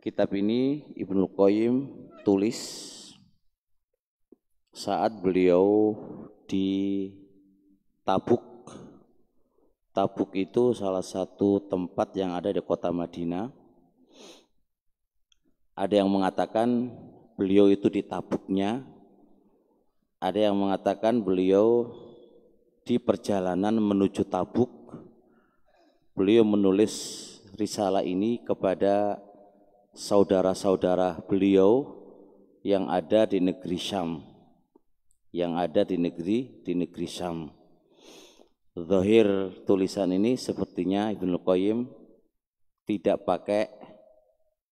Kitab ini Ibnu Qayyim tulis saat beliau di Tabuk. Tabuk itu salah satu tempat yang ada di kota Madinah. Ada yang mengatakan beliau itu di Tabuknya, ada yang mengatakan beliau di perjalanan menuju Tabuk. Beliau menulis risalah ini kepada saudara-saudara beliau yang ada di negeri Syam, Syam. Zahir tulisan ini sepertinya Ibnu Qayyim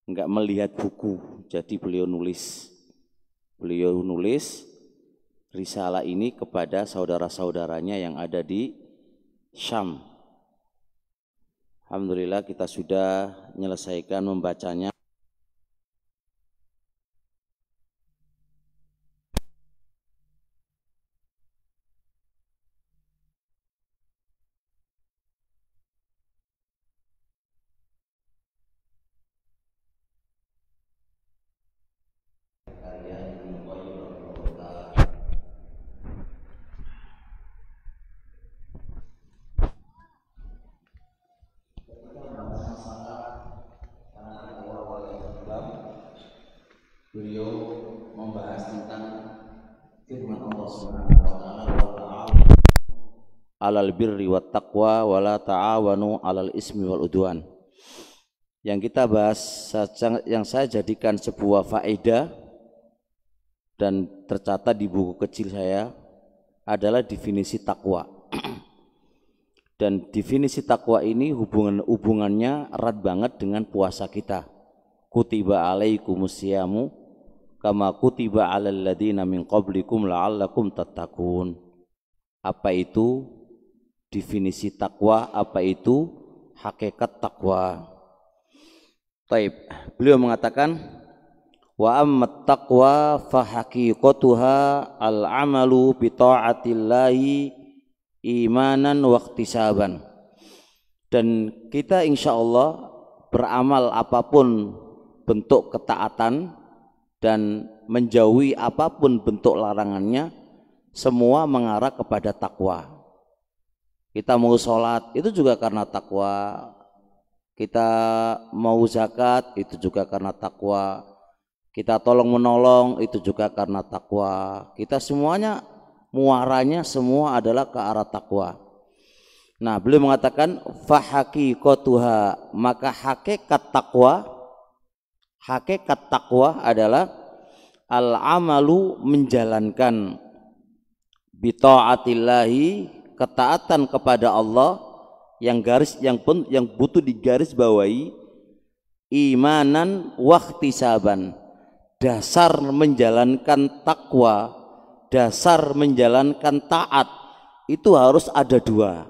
enggak melihat buku, jadi beliau nulis risalah ini kepada saudara-saudaranya yang ada di Syam. Alhamdulillah kita sudah menyelesaikan membacanya. Beliau membahas tentang firman Allah Subhanahu wa taala, alal birri wat taqwa wala ta'awanu alal ismi wal udwan. Yang kita bahas, yang saya jadikan sebuah faedah dan tercatat di buku kecil saya adalah definisi takwa. Dan definisi takwa ini hubungannya erat banget dengan puasa kita. Kutiba alaikumusyamu kama kutiba alal ladina min qablikum la'allakum tattaqun. Apa itu definisi takwa? Apa itu hakikat takwa? Taib. Beliau mengatakan wa ammat taqwa fa haqiqatuha al-amalu bi ta'atillahi imanan wa ihtisaban. Dan kita insyaallah beramal apapun bentuk ketaatan dan menjauhi apapun bentuk larangannya, semua mengarah kepada takwa. Kita mau sholat itu juga karena takwa, kita mau zakat itu juga karena takwa, kita tolong menolong itu juga karena takwa. Kita semuanya muaranya semua adalah ke arah takwa. Nah, beliau mengatakan fahaqiqatuha, maka hakikat takwa adalah al-amalu, menjalankan bi ta'atillahi, ketaatan kepada Allah, yang butuh digaris bawahi, imanan wa ihtisaban. Dasar menjalankan takwa, dasar menjalankan taat itu harus ada dua,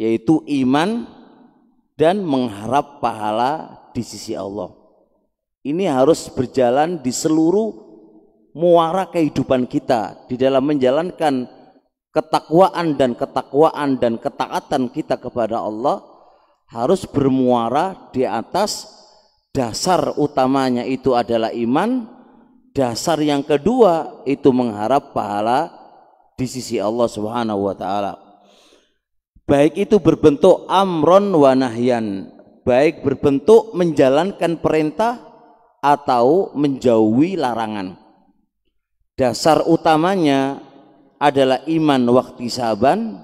yaitu iman dan mengharap pahala di sisi Allah. Ini harus berjalan di seluruh muara kehidupan kita di dalam menjalankan ketakwaan dan ketaatan kita kepada Allah, harus bermuara di atas dasar utamanya itu adalah iman, dasar yang kedua itu mengharap pahala di sisi Allah Subhanahu wa taala. Baik itu berbentuk amron wa nahyan, baik berbentuk menjalankan perintah atau menjauhi larangan. Dasar utamanya adalah iman wa ihtisaban,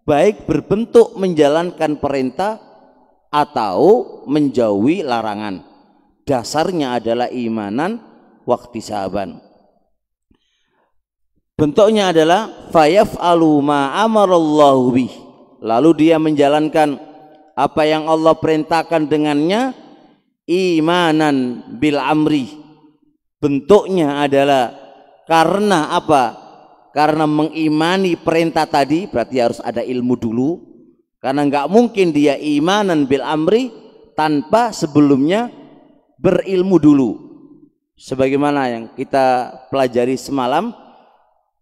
baik berbentuk menjalankan perintah atau menjauhi larangan. Dasarnya adalah imanan wa ihtisaban. Bentuknya adalah fayaf'alu ma amarallahu bih, lalu dia menjalankan apa yang Allah perintahkan dengannya, imanan bil amri. Bentuknya adalah karena apa? Karena mengimani perintah tadi, berarti harus ada ilmu dulu, karena nggak mungkin dia imanan bil amri tanpa sebelumnya berilmu dulu. Sebagaimana yang kita pelajari semalam,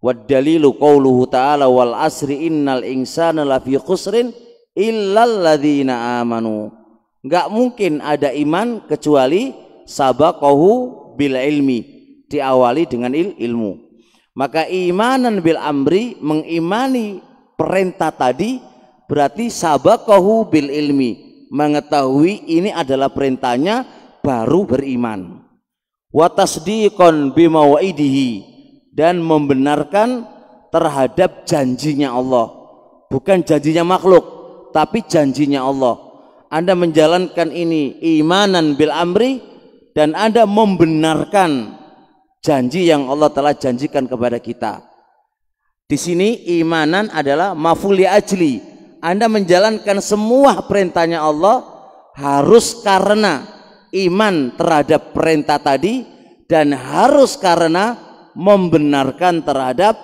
wad dalilu qauluhu ta'ala wal asri innal insana lafi khusrin illal ladzina amanu. Nggak mungkin ada iman kecuali sabaqahu bil ilmi, diawali dengan ilmu. Maka imanan bil amri, mengimani perintah tadi, berarti sabaqahu bil ilmi, mengetahui ini adalah perintahnya baru beriman. Wa tasdiqan bima wa'idihi, dan membenarkan terhadap janjinya Allah, bukan janjinya makhluk tapi janjinya Allah. Anda menjalankan ini imanan bil amri, dan Anda membenarkan janji yang Allah telah janjikan kepada kita. Di sini imanan adalah maf'ul li ajli. Anda menjalankan semua perintahnya Allah harus karena iman terhadap perintah tadi, dan harus karena membenarkan terhadap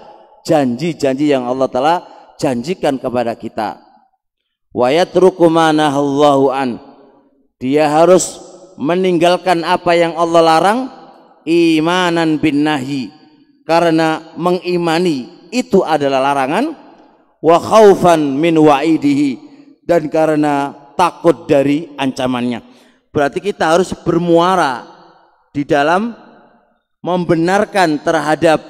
janji-janji yang Allah telah janjikan kepada kita. Wa yatruku ma nahallahu an, dia harus meninggalkan apa yang Allah larang, imanan bin nahi, karena mengimani itu adalah larangan, wa khaufan min wa'idihi, dan karena takut dari ancamannya. Berarti kita harus bermuara di dalam membenarkan terhadap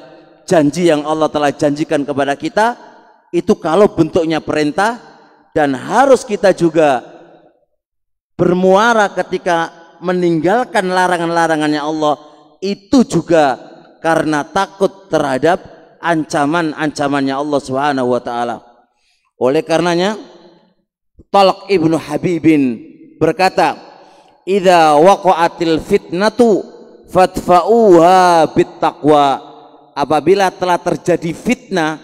janji yang Allah telah janjikan kepada kita, itu kalau bentuknya perintah, dan harus kita juga bermuara ketika meninggalkan larangan-larangannya Allah, itu juga karena takut terhadap ancaman-ancamannya Allah Subhanahu wa taala. Oleh karenanya Talq ibnu Habibin berkata, idza waqa'atil fitnatu fadfa'uha bittaqwa, apabila telah terjadi fitnah,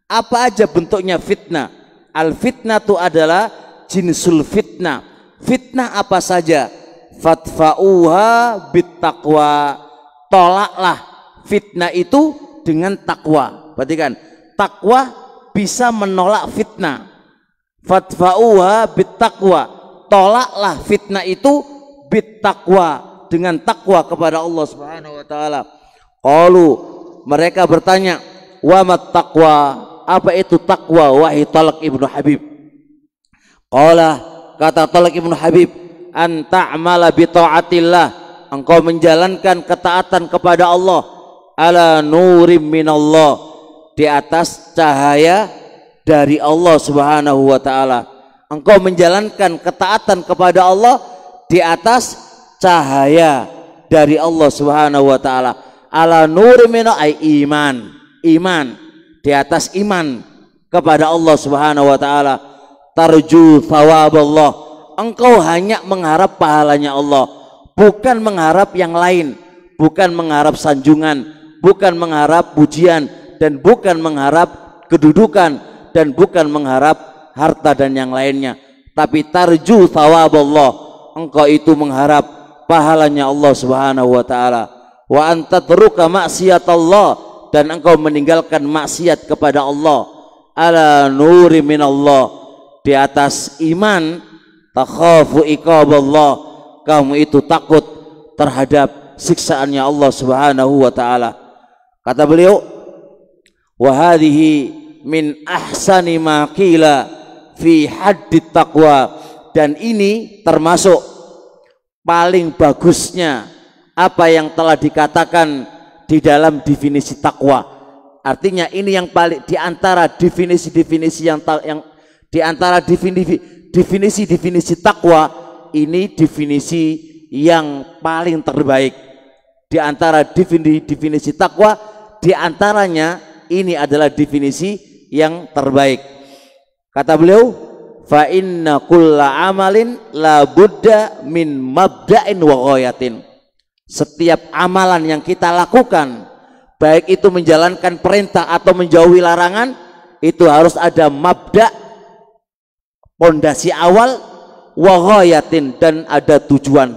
apa aja bentuknya fitnah? Al fitnatu adalah jinsul fitnah. Fitnah apa saja? Fadfa'uha bittaqwa, tolaklah fitnah itu dengan takwa. Perhatikan, takwa bisa menolak fitnah. Fadfa'uha bittaqwa, tolaklah fitnah itu bittaqwa, dengan takwa kepada Allah Subhanahu wa taala. Qalu, mereka bertanya, wa mat taqwa, apa itu takwa wahai Talq ibnu Habib? Qala, kata Talq ibnu Habib, an ta'mala bi ta'atillah, engkau menjalankan ketaatan kepada Allah, ala nurim minallah, di atas cahaya dari Allah Subhanahu wa taala. Engkau menjalankan ketaatan kepada Allah di atas cahaya dari Allah Subhanahu wa taala. Ala nurim minallah, ay iman, iman, di atas iman kepada Allah Subhanahu wa taala. Tarju thawaballah, engkau hanya mengharap pahalanya Allah, bukan mengharap yang lain, bukan mengharap sanjungan, bukan mengharap pujian, dan bukan mengharap kedudukan, dan bukan mengharap harta dan yang lainnya, tapi tarju thawaballah, engkau itu mengharap pahalanya Allah Subhanahu wa taala. Wa antadruka maksiatallah, dan engkau meninggalkan maksiat kepada Allah, ala nuri minallah, di atas iman, takhafu iqaballah, kamu itu takut terhadap siksaannya Allah Subhanahu wa taala. Kata beliau, wa hadhihi min ahsani ma qila fi haddit taqwa, dan ini termasuk paling bagusnya apa yang telah dikatakan di dalam definisi takwa. Artinya ini yang paling di antara definisi-definisi yang di antara definisi takwa, ini definisi yang paling terbaik. Di antara definisi takwa, di antaranya ini adalah definisi yang terbaik. Kata beliau, fa inna kulla amalin la budda min mabda'in wa ghayatin. Setiap amalan yang kita lakukan, baik itu menjalankan perintah atau menjauhi larangan, itu harus ada mabda, pondasi awal, wa ghayatin, dan ada tujuan.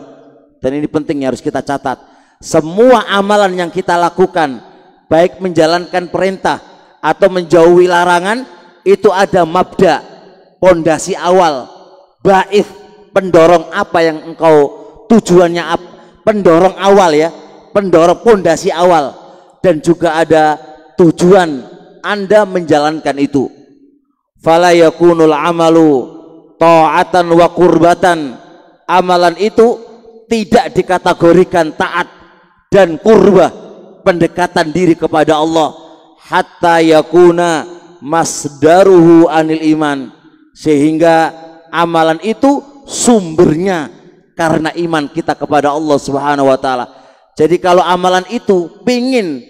Dan ini penting, harus kita catat. Semua amalan yang kita lakukan, baik menjalankan perintah atau menjauhi larangan, itu ada mabda, pondasi awal, ba'ith, pendorong apa yang engkau, tujuannya apa, pendorong awal ya, pendorong pondasi awal, dan juga ada tujuan Anda menjalankan itu. Fala yakunul amalu ta'atan wa qurbatan amalan itu tidak dikategorikan taat dan qurbah, pendekatan diri kepada Allah, hatta yakuna masdaruhu anil iman, sehingga amalan itu sumbernya karena iman kita kepada Allah Subhanahu wa taala. Jadi kalau amalan itu pingin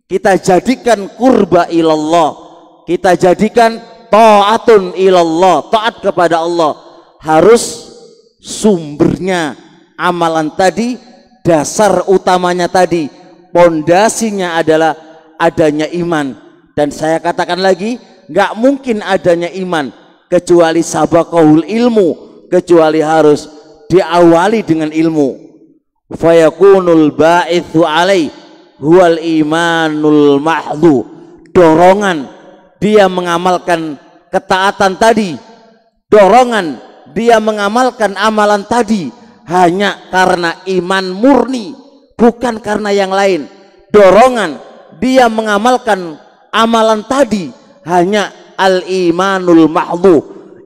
kita jadikan qurba ilallah, kita jadikan taatun ilallah, taat kepada Allah, harus sumbernya amalan tadi, dasar utamanya tadi, pondasinya adalah adanya iman. Dan saya katakan lagi, nggak mungkin adanya iman kecuali sabaqahul ilmu, kecuali harus diawali dengan ilmu. Fayakunul ba'ithu alai huwal imanul mahdhu, dorongan dia mengamalkan ketaatan tadi, dorongan dia mengamalkan amalan tadi hanya karena iman murni, bukan karena yang lain. Dorongan dia mengamalkan amalan tadi hanya al-imanul mahdhu,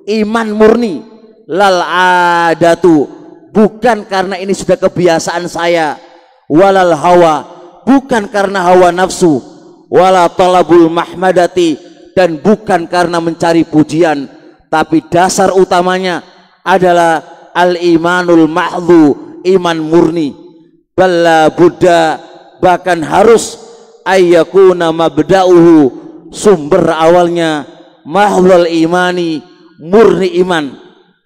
iman murni, lal adatu, bukan karena ini sudah kebiasaan saya, walal hawa, bukan karena hawa nafsu, wala talabul mahmadati, dan bukan karena mencari pujian, tapi dasar utamanya adalah al-imanul mahdhu, iman murni. Balla buddha, bahkan harus ayyakuna mabda'uhu, sumber awalnya mahdhul imani, murni iman.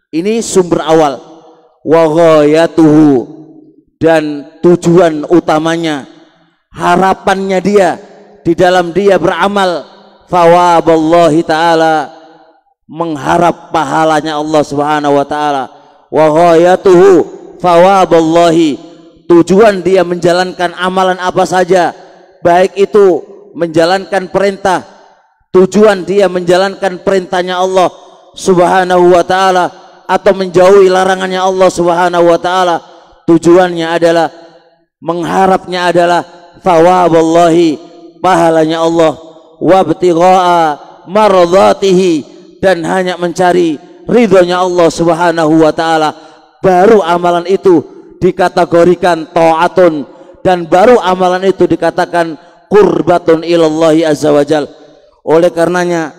Ini sumber awal. Wa ghayatuhu, dan tujuan utamanya, harapannya dia di dalam dia beramal, thawaballahi ta'ala, mengharap pahalanya Allah Subhanahu wa taala. Wa ghayatuhu thawaballahi, tujuan dia menjalankan amalan apa saja, baik itu menjalankan perintah, tujuan dia menjalankan perintahnya Allah Subhanahu wa taala, atau menjauhi larangannya Allah Subhanahu wa taala, tujuannya adalah, mengharapnya adalah thawaballahi, pahalanya Allah, wabtigha'a maradhatihi, dan hanya mencari ridhonya Allah Subhanahu wa taala, baru amalan itu dikategorikan taatun, dan baru amalan itu dikatakan qurbatun ilallahi azza wajal. Oleh karenanya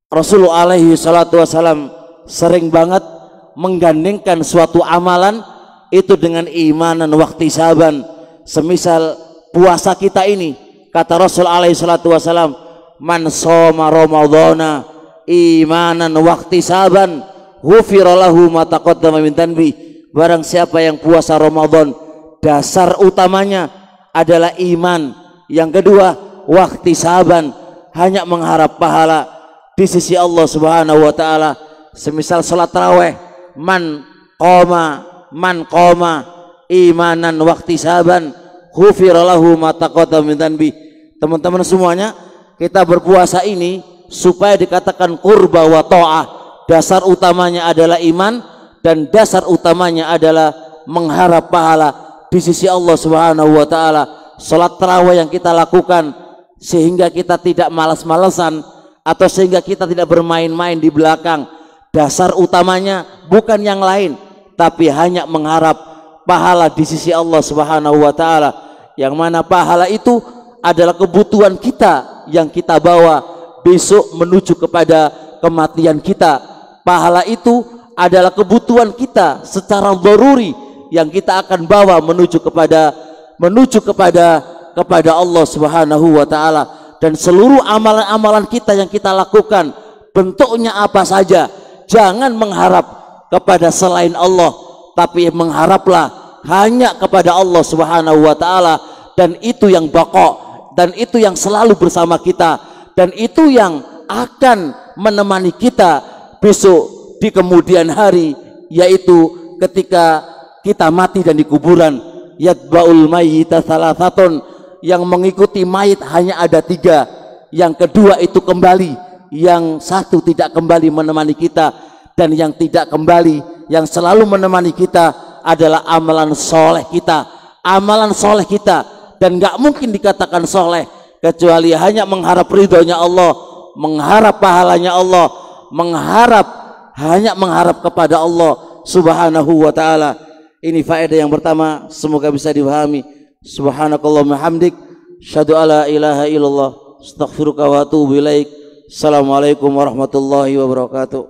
Rasulullah alaihi salatu wasalam sering banget menggandengkan suatu amalan itu dengan imanan wahtisaban. Semisal puasa kita ini, kata Rasul alaihi salatu wasalam, man shoma ramadhana imanan wahtisaban ghufira lahu ma taqaddama min dhanbi. Barang siapa yang puasa Ramadan, dasar utamanya adalah iman, yang kedua wahtisaban, hanya mengharap pahala di sisi Allah Subhanahu wa taala. Semisal salat tarawih, man qoma imanan wahtisaban ghufira lahu ma taqaddama min dhanbi. Teman-teman semuanya, kita berpuasa ini supaya dikatakan qurba wa ta'ah, dasar utamanya adalah iman, dan dasar utamanya adalah mengharap pahala di sisi Allah Subhanahu wa taala. Salat tarawih yang kita lakukan sehingga kita tidak malas-malesan, atau sehingga kita tidak bermain-main di belakang, dasar utamanya bukan yang lain, tapi hanya mengharap pahala di sisi Allah Subhanahu wa taala, yang mana pahala itu adalah kebutuhan kita yang kita bawa besok menuju kepada kematian kita. Pahala itu adalah kebutuhan kita secara daruri yang kita akan bawa menuju kepada Allah Subhanahu wa taala. Dan seluruh amalan-amalan kita yang kita lakukan, bentuknya apa saja, jangan mengharap kepada selain Allah, tapi mengharaplah hanya kepada Allah Subhanahu wa taala. Dan itu yang baqa, dan itu yang selalu bersama kita, dan itu yang akan menemani kita besok di kemudian hari, yaitu ketika kita mati dan di kuburan. Yatba'ul mayyita thalathatun, yang mengikuti mayit hanya ada 3. Yang kedua itu kembali, yang satu tidak kembali menemani kita, dan yang tidak kembali, yang selalu menemani kita adalah amalan soleh kita, amalan soleh kita. Dan gak mungkin dikatakan soleh kecuali hanya mengharap ridhonya Allah, mengharap pahalanya Allah, hanya mengharap kepada Allah Subhanahu wa taala. Ini faedah yang pertama, semoga bisa dipahami. Subhanakallahumma hamdik, syahadu alla ilaha illallah, astaghfiruka wa atubu ilaik. Assalamualaikum warahmatullahi wabarakatuh.